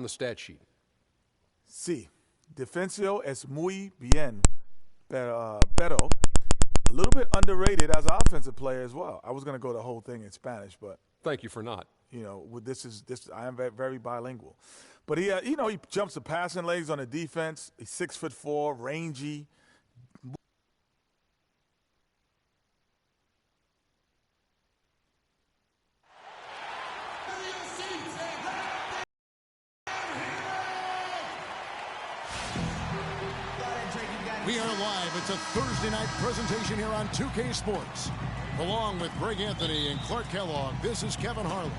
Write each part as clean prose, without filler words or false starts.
the stat sheet. Sí, defensivo es muy bien, pero a little bit underrated as an offensive player as well. I was going to go the whole thing in Spanish, but thank you for not. You know, this I am very bilingual. But he jumps the passing legs on the defense. He's 6'4", rangy. We are live. It's a Thursday night presentation here on 2K Sports. Along with Greg Anthony and Clark Kellogg, this is Kevin Harlan.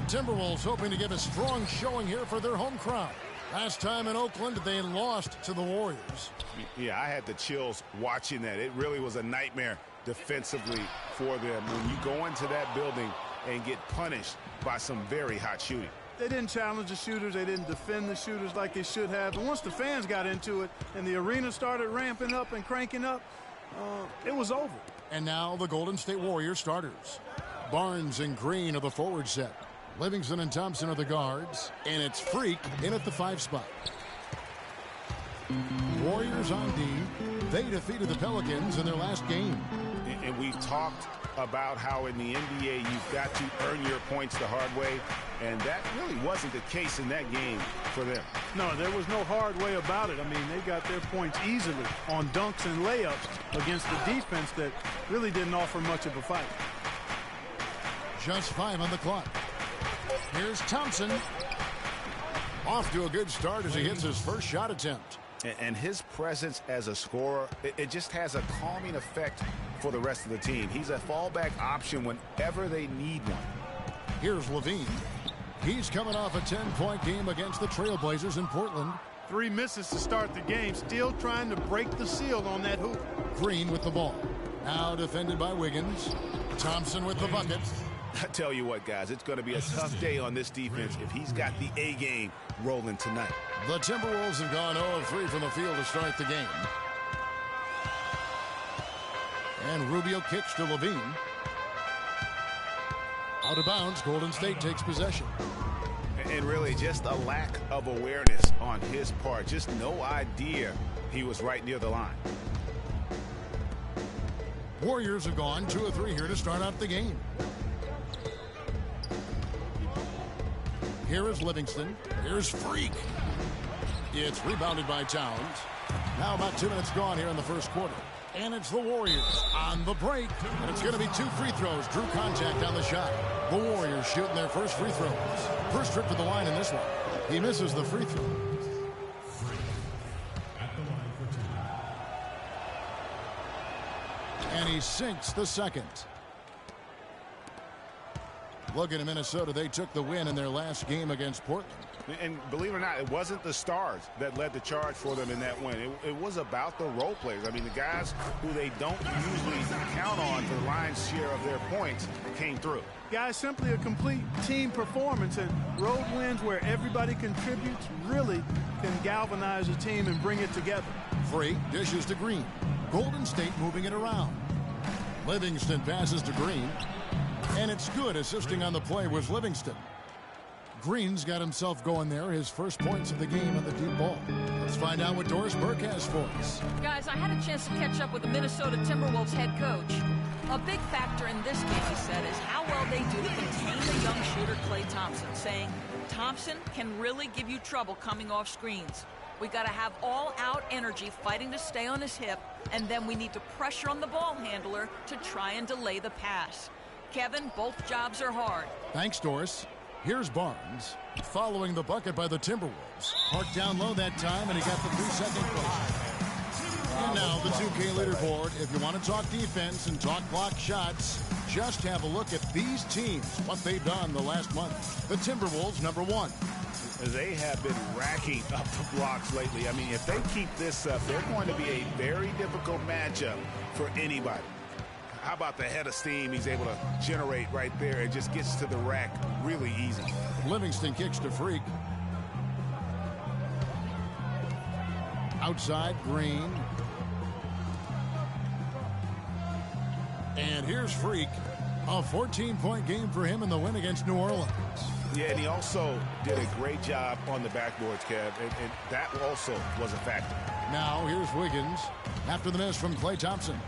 The Timberwolves hoping to give a strong showing here for their home crowd. Last time in Oakland, they lost to the Warriors. Yeah, I had the chills watching that. It really was a nightmare defensively for them when you go into that building and get punished by some very hot shooting. They didn't challenge the shooters. They didn't defend the shooters like they should have. And once the fans got into it and the arena started ramping up and cranking up, it was over. And now the Golden State Warriors starters. Barnes and Green are the forward set. Livingston and Thompson are the guards. And it's Freak in at the 5 spot. Warriors on D. They defeated the Pelicans in their last game. And we've talked about how in the NBA you've got to earn your points the hard way, and that really wasn't the case in that game for them. No, there was no hard way about it. I mean, they got their points easily on dunks and layups against the defense that really didn't offer much of a fight. Just 5 on the clock. Here's Thompson. Off to a good start as he hits his first shot attempt. And his presence as a scorer, it just has a calming effect for the rest of the team. He's a fallback option whenever they need one. Here's Levine. He's coming off a 10-point game against the Trailblazers in Portland. 3 misses to start the game, still trying to break the seal on that hoop. Green with the ball. Now defended by Wiggins. Thompson with the bucket. I tell you what, guys, it's going to be a tough day on this defense if he's got the A game rolling tonight. The Timberwolves have gone 0 of 3 from the field to start the game. And Rubio kicks to Levine. Out of bounds, Golden State takes possession. And really just a lack of awareness on his part. Just no idea he was right near the line. Warriors have gone 2 of 3 here to start out the game. Here is Livingston. Here's Freak. It's rebounded by Towns. Now about 2 minutes gone here in the first quarter. And it's the Warriors on the break. And it's going to be 2 free throws. Drew contact on the shot. The Warriors shooting their first free throws. First trip to the line in this one. He misses the free throw. And he sinks the second. Looking at Minnesota, they took the win in their last game against Portland. And believe it or not, it wasn't the stars that led the charge for them in that win. It was about the role players. I mean, the guys who they don't usually count on for the lion's share of their points came through. Guys, simply a complete team performance, and road wins where everybody contributes really can galvanize a team and bring it together. Freak dishes to Green. Golden State moving it around. Livingston passes to Green. And it's good. Assisting on the play was Livingston. Green's got himself going there. His first points of the game on the deep ball. Let's find out what Doris Burke has for us. Guys, I had a chance to catch up with the Minnesota Timberwolves head coach. A big factor in this game, he said, is how well they do to contain the young shooter Klay Thompson, saying Thompson can really give you trouble coming off screens. We got to have all-out energy fighting to stay on his hip, and then we need to pressure on the ball handler to try and delay the pass. Kevin, both jobs are hard. Thanks, Doris. Here's Barnes. Following the bucket by the Timberwolves. Parked down low that time, and he got the 3-second play. And now the 2K leaderboard. If you want to talk defense and talk block shots, just have a look at these teams, what they've done the last month. The Timberwolves, number 1. They have been racking up the blocks lately. I mean, if they keep this up, they're going to be a very difficult matchup for anybody. How about the head of steam he's able to generate right there? It just gets to the rack really easy. Livingston kicks to Freak. Outside, Green. And here's Freak. A 14-point game for him in the win against New Orleans. Yeah, and he also did a great job on the backboards, Kev, and that also was a factor. Now here's Wiggins after the miss from Klay Thompson.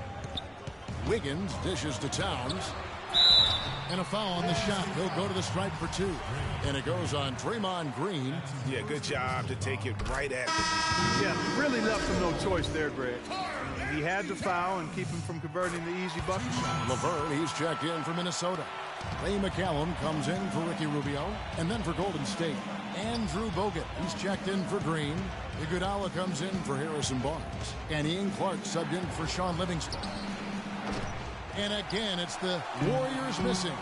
Wiggins dishes to Towns. And a foul on the shot. He'll go to the stripe for 2. And it goes on Draymond Green. Yeah, good job to take it right at him. Yeah, really left him no choice there, Greg. He had to foul and keep him from converting the easy bucket shot. Laverne, he's checked in for Minnesota. Ray McCallum comes in for Ricky Rubio. And then for Golden State, Andrew Bogut, he's checked in for Green. Iguodala comes in for Harrison Barnes. And Ian Clark subbed in for Sean Livingston. And again, it's the Warriors missing.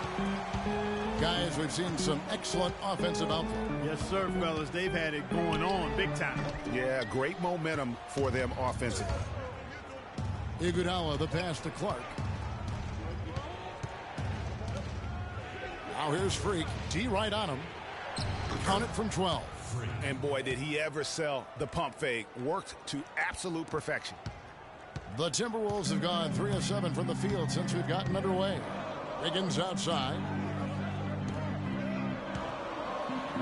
Guys, we've seen some excellent offensive output. Yes, sir, fellas. They've had it going on big time. Yeah, great momentum for them offensively. Iguodala, the pass to Clark. Now here's Freak. D right on him. Count it from 12. And boy, did he ever sell the pump fake. Worked to absolute perfection. The Timberwolves have gone 3 of 7 from the field since we've gotten underway. Wiggins outside.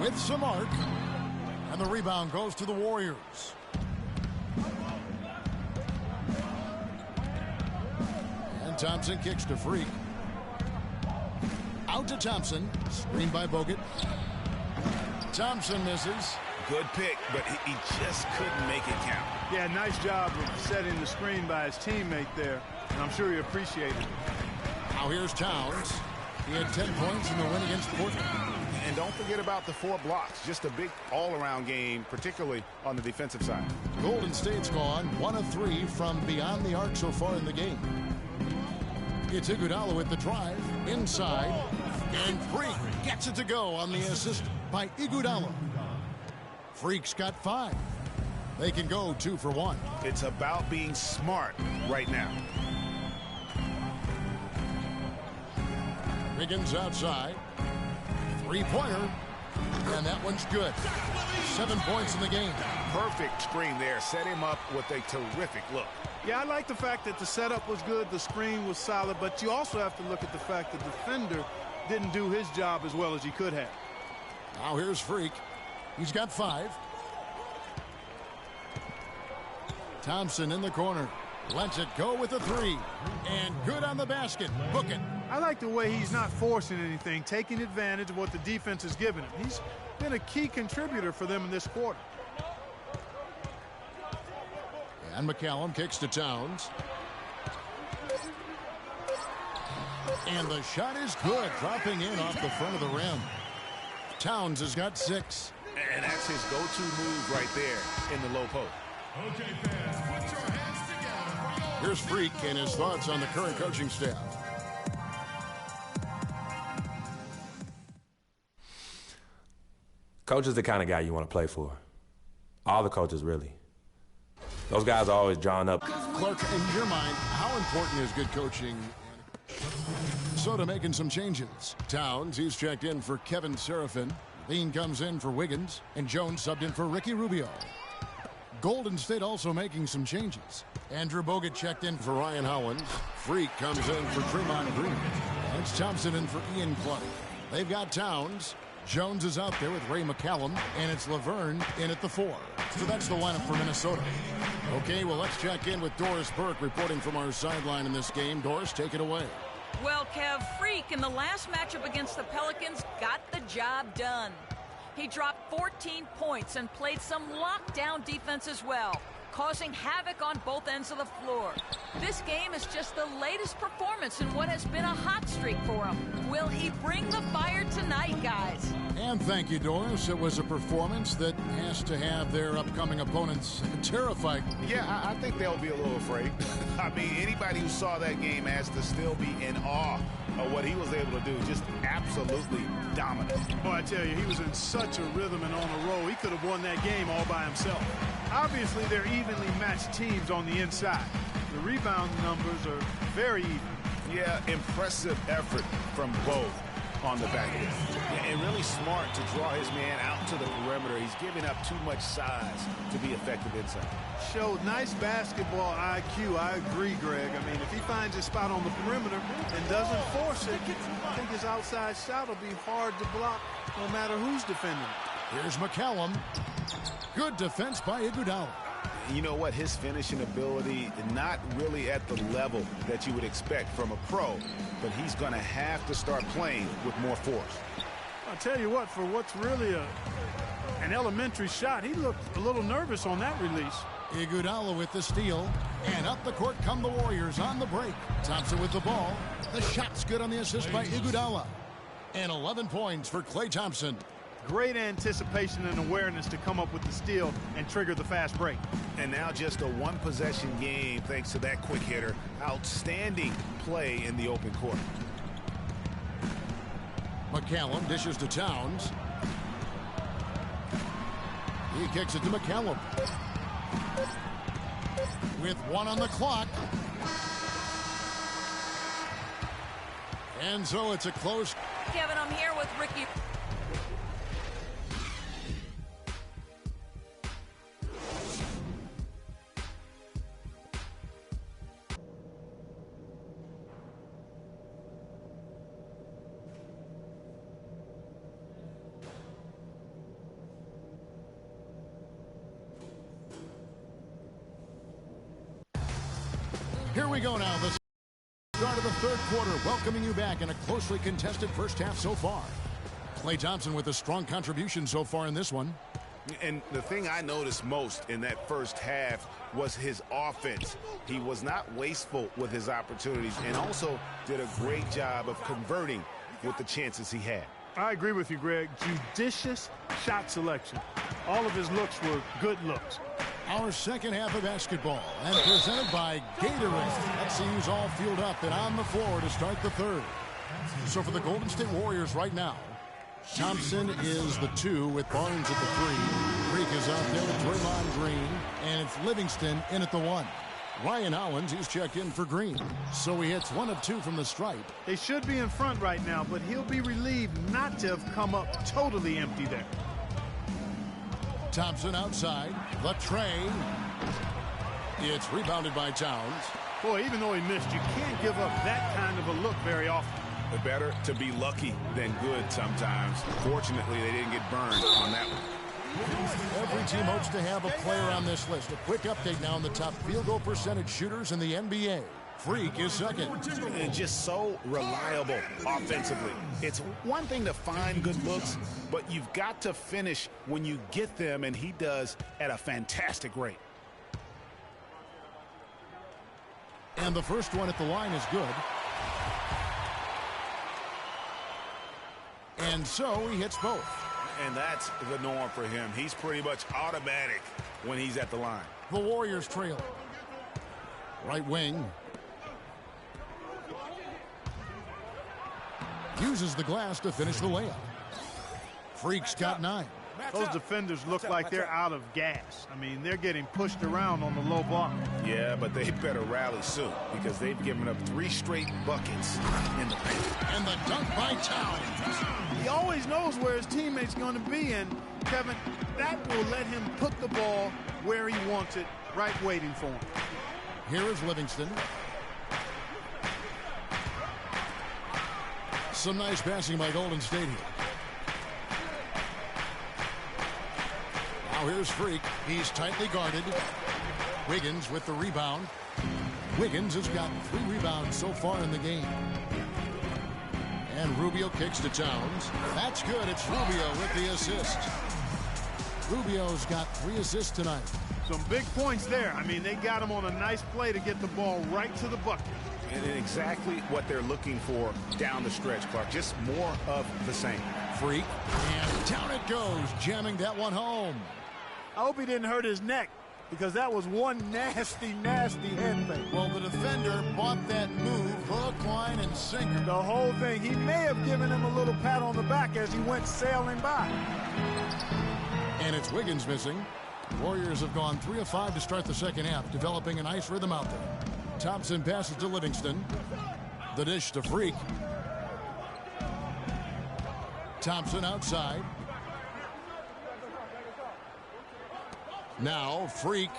With some arc. And the rebound goes to the Warriors. And Thompson kicks to Freak. Out to Thompson. Screened by Bogut. Thompson misses. Good pick, but he just couldn't make it count. Yeah, nice job of setting the screen by his teammate there, and I'm sure he appreciated it. Now here's Towns. He had 10 points in the win against Portland. And don't forget about the 4 blocks. Just a big all-around game, particularly on the defensive side. Golden State's gone 1 of 3 from beyond the arc so far in the game. It's Iguodala with the drive. Inside. And Freak gets it to go on the assist by Iguodala. Freak's got 5. They can go 2 for 1. It's about being smart right now. Wiggins outside. 3-pointer. And that one's good. 7 points in the game. Perfect screen there. Set him up with a terrific look. Yeah, I like the fact that the setup was good, the screen was solid, but you also have to look at the fact that the defender didn't do his job as well as he could have. Now here's Freak. He's got 5. Thompson in the corner. Lets it go with a 3. And good on the basket. Book it. I like the way he's not forcing anything, taking advantage of what the defense has given him. He's been a key contributor for them in this quarter. And McCallum kicks to Towns. And the shot is good, dropping in off the front of the rim. Towns has got 6. And that's his go-to move right there in the low post. Okay, fans, put your hands together. Here's Freak and his thoughts on the current coaching staff. Coach is the kind of guy you want to play for. All the coaches, really. Those guys are always drawn up. Clark, in your mind, how important is good coaching? Soda making some changes. Towns, he's checked in for Kevin Serafin. Lean comes in for Wiggins. And Jones subbed in for Ricky Rubio. Golden State also making some changes. Andrew Bogut checked in for Ryan Howland. Freak comes in for Draymond Green. And it's Thompson in for Ian Clark. They've got Towns. Jones is out there with Ray McCallum. And it's Laverne in at the 4. So that's the lineup for Minnesota. Okay, well, let's check in with Doris Burke reporting from our sideline in this game. Doris, take it away. Well, Kev, Freak in the last matchup against the Pelicans got the job done. He dropped 14 points and played some lockdown defense as well, causing havoc on both ends of the floor. This game is just the latest performance in what has been a hot streak for him. Will he bring the fire tonight, guys? And thank you, Doris. It was a performance that has to have their upcoming opponents terrified. Yeah, I think they'll be a little afraid. I mean, anybody who saw that game has to still be in awe of what he was able to do. Just absolutely dominant. Oh, I tell you, he was in such a rhythm and on a roll. He could have won that game all by himself. Obviously, they're evenly matched teams on the inside. The rebound numbers are very even. Yeah, impressive effort from both. on the back end. And really smart to draw his man out to the perimeter. He's giving up too much size to be effective inside. Showed nice basketball IQ. I agree, Greg. I mean, if he finds his spot on the perimeter and doesn't force it, I think his outside shot will be hard to block no matter who's defending it. Here's McCallum. Good defense by Iguodala. You know what? His finishing ability, not really at the level that you would expect from a pro, but he's going to have to start playing with more force. I'll tell you what, for what's really an elementary shot, he looked a little nervous on that release. Iguodala with the steal, and up the court come the Warriors on the break. Thompson with the ball. The shot's good on the assist by Iguodala. And 11 points for Klay Thompson. Great anticipation and awareness to come up with the steal and trigger the fast break. And now just a one-possession game thanks to that quick hitter. Outstanding play in the open court. McCallum dishes to Towns. He kicks it to McCallum. With 1 on the clock. And so it's a close. Kevin, I'm here with Ricky. Here we go now. The start of the third quarter, welcoming you back in a closely contested first half so far. Klay Thompson with a strong contribution so far in this one. And the thing I noticed most in that first half was his offense. He was not wasteful with his opportunities and also did a great job of converting with the chances he had. I agree with you, Greg. Judicious shot selection. All of his looks were good looks. Our second half of basketball, and presented by Gatorade. Let's see who's all fueled up and on the floor to start the third. So for the Golden State Warriors right now, Thompson is the 2 with Barnes at the 3. Creek is out there with Draymond Green, and it's Livingston in at the 1. Ryan Hollins, he's checked in for Green. So he hits 1 of 2 from the stripe. They should be in front right now, but he'll be relieved not to have come up totally empty there. Thompson outside. The tray. It's rebounded by Towns. Boy, even though he missed, you can't give up that kind of a look very often. But better to be lucky than good sometimes. Fortunately, they didn't get burned on that one. Every team hopes to have a player on this list. A quick update now on the top field goal percentage shooters in the NBA. Freak is second. And just so reliable offensively. It's one thing to find good looks, but you've got to finish when you get them, and he does at a fantastic rate. And the first one at the line is good. And so he hits both. And that's the norm for him. He's pretty much automatic when he's at the line. The Warriors trail. Right wing. Uses the glass to finish the layup. Freak's got 9. Those defenders look like they're out of gas. I mean, they're getting pushed around on the low block. Yeah, but they better rally soon because they've given up 3 straight buckets in the paint. And the dunk by Towns. He always knows where his teammate's going to be, and Kevin, that will let him put the ball where he wants it, right waiting for him. Here is Livingston. Some nice passing by Golden State here. Now here's Freak. He's tightly guarded. Wiggins with the rebound. Wiggins has got 3 rebounds so far in the game. And Rubio kicks to Towns. That's good. It's Rubio with the assist. Rubio's got 3 assists tonight. Some big points there. I mean, they got him on a nice play to get the ball right to the bucket. And exactly what they're looking for down the stretch, Clark. Just more of the same. Freak. And down it goes, jamming that one home. I hope he didn't hurt his neck, because that was one nasty, nasty head fake. Well, the defender bought that move, hook, line, and sinker. The whole thing. He may have given him a little pat on the back as he went sailing by. And it's Wiggins missing. Warriors have gone 3 of 5 to start the second half, developing a nice rhythm out there. Thompson passes to Livingston. The dish to Freak. Thompson outside. Now Freak,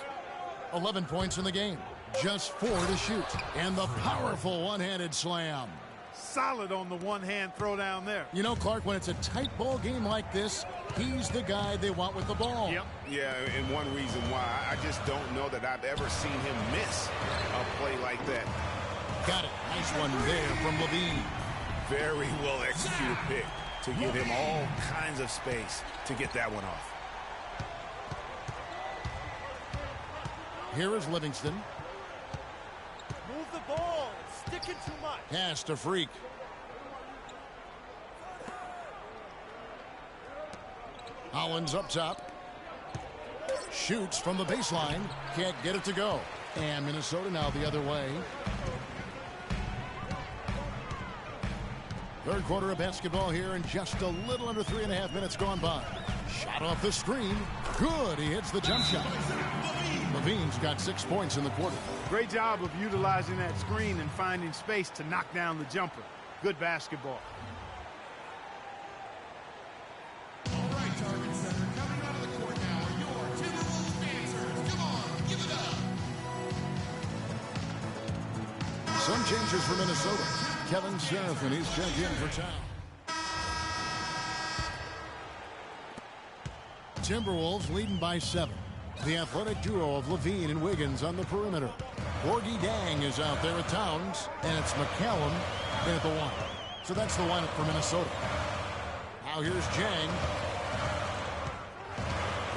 11 points in the game. Just 4 to shoot. And the powerful one-handed slam. Solid on the one-hand throw down there. You know, Clark, when it's a tight ball game like this, he's the guy they want with the ball. Yep. Yeah, and one reason why, I just don't know that I've ever seen him miss a play like that. Got it. Nice one there from Levine. Very well executed pick to give him all kinds of space to get that one off. Here is Livingston. Move the ball. It's sticking too much. Pass to Freak. Hollins up top. Shoots from the baseline. Can't get it to go. And Minnesota now the other way. Third quarter of basketball here, and just a little under 3.5 minutes gone by. Shot off the screen. Good. He hits the jump shot. Levine's got 6 points in the quarter. Great job of utilizing that screen and finding space to knock down the jumper. Good basketball. All right, Target Center, coming out of the court now are your Timberwolves dancers. Come on, give it up. Some changes for Minnesota. Kevin Serafin, he's checked in for time. Timberwolves leading by 7. The athletic duo of Levine and Wiggins on the perimeter. Gorgie Dang is out there at Towns, and it's McCallum in at the 1. So that's the lineup for Minnesota. Now here's Jang.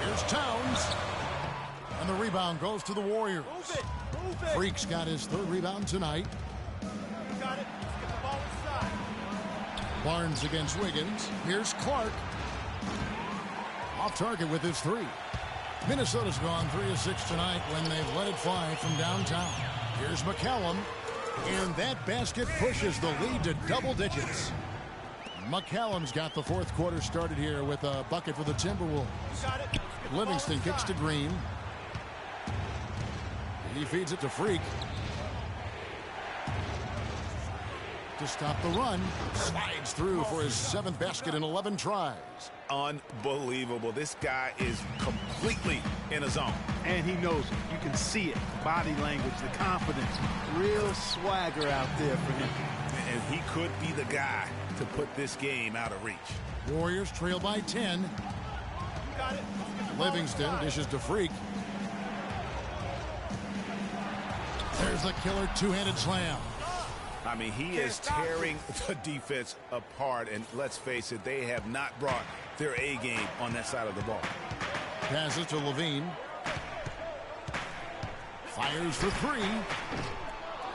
Here's Towns. And the rebound goes to the Warriors. Move it. Move it. Freak's got his 3rd rebound tonight. You got it. Let's get the ball inside. Barnes against Wiggins. Here's Clark. Off target with his 3. Minnesota's gone 3 of 6 tonight when they've let it fly from downtown. Here's McCallum. And that basket pushes the lead to double digits. McCallum's got the 4th quarter started here with a bucket for the Timberwolves. You got it. Let's get the ball Livingston kicks to inside. Green. He feeds it to Freak. To stop the run. Slides through for his 7th basket in 11 tries. Unbelievable. This guy is completely in a zone. And he knows it. You can see it. Body language, the confidence. Real swagger out there for him. And he could be the guy to put this game out of reach. Warriors trail by 10. You got it. Let's get the ball Livingston inside. dishes to Freak. There's the killer 2-handed slam. I mean, he is tearing the defense apart. And let's face it, they have not brought their A game on that side of the ball. Passes to Levine. Fires for 3.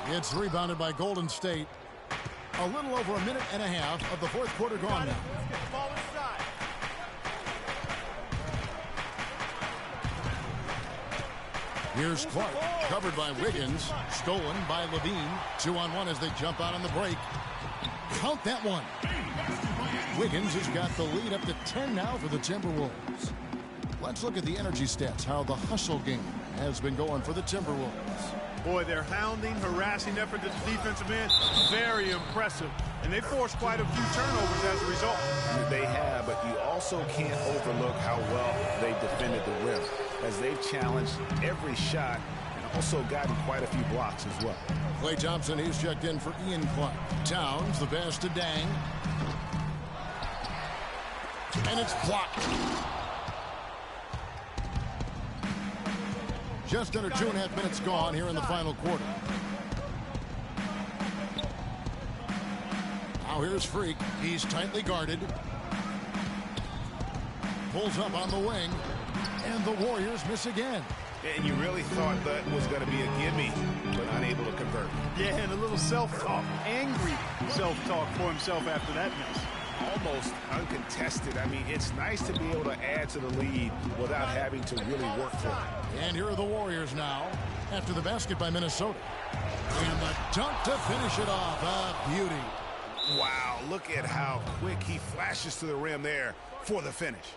It's rebounded by Golden State. A little over 1.5 minutes of the 4th quarter gone now. Let's get the ball inside. Here's Clark, covered by Wiggins, stolen by Levine. 2-on-1 as they jump out on the break. Count that one. Wiggins has got the lead up to 10 now for the Timberwolves. Let's look at the energy stats, how the hustle game has been going for the Timberwolves. Boy, their hounding, harassing effort at the defensive end, very impressive. And they forced quite a few turnovers as a result. They have, but you also can't overlook how well they defended the rim, as they've challenged every shot and also gotten quite a few blocks as well. Klay Thompson, he's checked in for Ian Clark. Towns, the pass to Dang. And it's blocked. Just under 2.5 minutes gone here in the final quarter. Now here's Freak. He's tightly guarded. Pulls up on the wing. And the Warriors miss again. And you really thought that was going to be a gimme, but unable to convert. Yeah, and a little self-talk, angry self-talk for himself after that miss. Almost uncontested. I mean, it's nice to be able to add to the lead without having to really work for it. And here are the Warriors now after the basket by Minnesota. And the dunk to finish it off. A beauty. Wow, look at how quick he flashes to the rim there for the finish.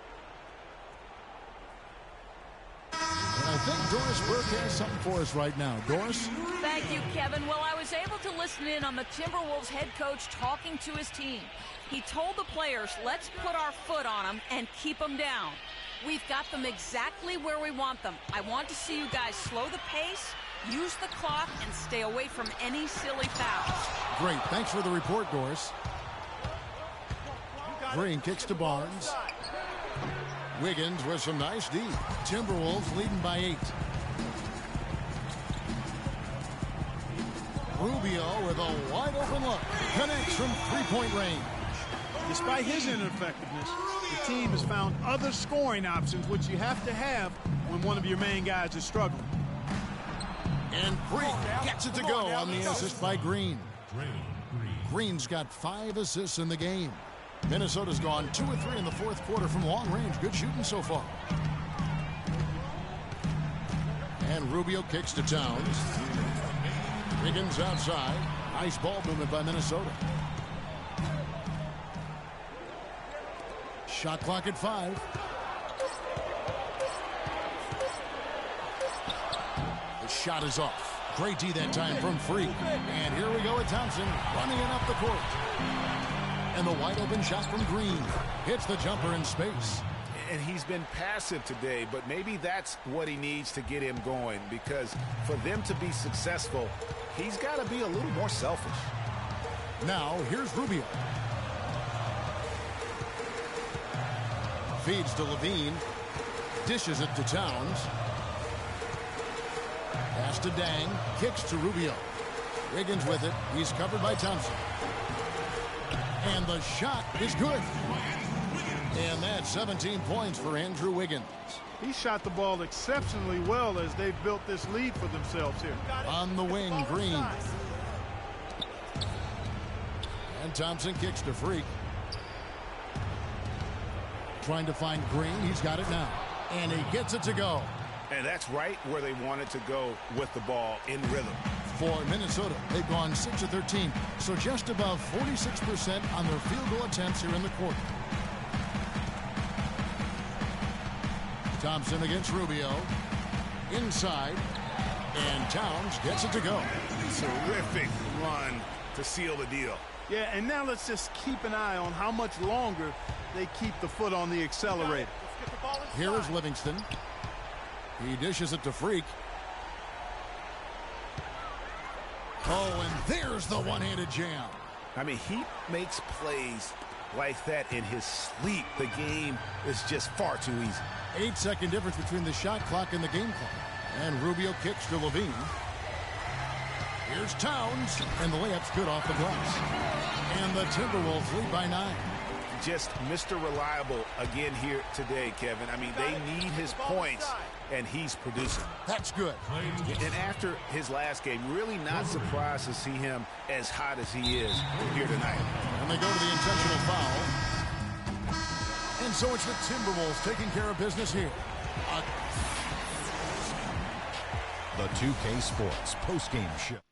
And I think Doris Burke has something for us right now. Doris? Thank you, Kevin. Well, I was able to listen in on the Timberwolves head coach talking to his team. He told the players, let's put our foot on them and keep them down. We've got them exactly where we want them. I want to see you guys slow the pace, use the clock, and stay away from any silly fouls. Great. Thanks for the report, Doris. Green kicks to Barnes. Wiggins with some nice D. Timberwolves leading by 8. Rubio with a wide open look. Connects from three-point range. Despite his ineffectiveness, the team has found other scoring options, which you have to have when one of your main guys is struggling. And Freak gets it to go on the assist by Green. Green's got 5 assists in the game. Minnesota's gone 2 of 3 in the fourth quarter from long range. Good shooting so far. And Rubio kicks to Towns. Wiggins outside. Nice ball movement by Minnesota. Shot clock at 5. The shot is off. Great D that time from Freak. And here we go with Thompson running it up the court. And the wide open shot from Green. Hits the jumper in space. And he's been passive today, but maybe that's what he needs to get him going, because for them to be successful, he's got to be a little more selfish. Now, here's Rubio. Feeds to Levine. Dishes it to Towns. Pass to Dang. Kicks to Rubio. Wiggins with it. He's covered by Thompson. And the shot is good. And that's 17 points for Andrew Wiggins. He shot the ball exceptionally well as they've built this lead for themselves here. On the wing, Green. And Thompson kicks to Freak. Trying to find Green. He's got it now. And he gets it to go. And that's right where they wanted to go with the ball, in rhythm. For Minnesota, they've gone 6 of 13, so just above 46% on their field goal attempts here in the quarter. Thompson against Rubio. Inside. And Towns gets it to go. Terrific run to seal the deal. Yeah, and now let's just keep an eye on how much longer they keep the foot on the accelerator. Here is Livingston. He dishes it to Freak. Oh, and there's the one-handed jam. I mean, he makes plays like that in his sleep. The game is just far too easy. 8-second difference between the shot clock and the game clock. And Rubio kicks to Levine. Here's Towns, and the layup's good off the glass. And the Timberwolves lead by 9. Just Mr. Reliable again here today, Kevin. I mean, they need his points, and he's producing. That's good. And after his last game, really not surprised to see him as hot as he is here tonight. And they go to the intentional foul. And so it's the Timberwolves taking care of business here. The 2K Sports postgame show.